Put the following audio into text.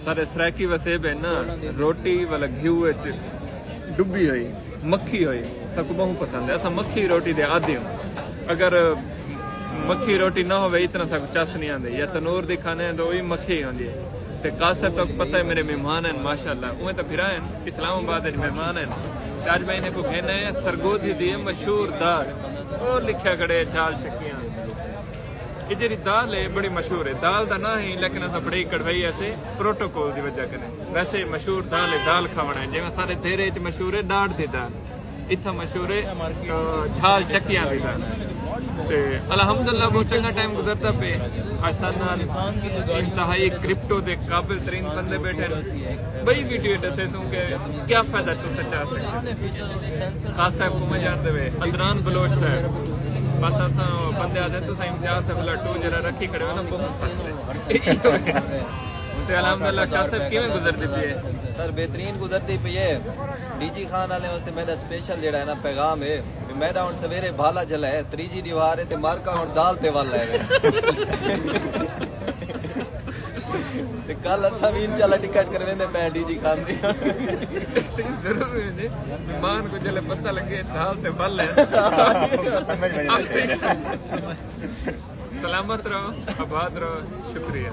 सारे सराकी वसेब है ना, रोटी वाला घी डुबी हुई मक्खी हुई सबको बहुत पसंद है। असा मक्खी रोटी दे आदि हूँ। अगर मक्खी रोटी ना हो इतना सब चस नहीं आती, या तनूर दी खाने तो वही मक्खी होती है। तो कासर तो पता है मेरे मेहमान हैं माशाल्लाह, उन्हें तो फिर आए इस्लामाबाद मेहमान हैं। आज मैं इन्हें को कहना है सरगोधी दी मशहूर दाल, वो लिखा खड़े चाल चक्कियां। ये जी दाल है बड़ी मशहूर है, दाल का ना ही लेकिन बड़ी कड़वाई ऐसे प्रोटोकॉल की वजह कने वैसे मशहूर दाल है। दाल खावना है जिवें सारे देरे च मशहूर है डाढ़ दी दाल, इतना मशहूर है छाल चक्कियां की दाल। अल्हम्दुलिल्लाह बहुत चंगा टाइम गुजरता पे। इंतहाई क्रिप्टो दे काबिल तरीन बंदे बैठे बड़ी वीडियो दसे सूं के क्या फायदा तो सच्चा सकते। खास साहब को मैं जान देवे अदनान बलोच साहब बस असा बंदे आते तो सही इम्तियाज से लट्टू जरा रखी खड़े हो ना बहुत फर्क है। अल्हम्दुलिल्लाह खास साहब किवें गुजरती पई है? सर बेहतरीन गुजरती पई है। डीजी खान वाले वास्ते मेरा स्पेशल जेड़ा है ना पैगाम है, मेरा हुण सवेरे भाला जला है, त्रीजी दीवार है ते मारका हुण दाल ते वाल है। ते कल असा भी इंशाल्लाह टिकट करवेंदे पे डीजी खान दी। जरूर वेंदे मान को जले पता लगे दाल ते वाल है। सलामत रहो, आबाद रहो, शुक्रिया।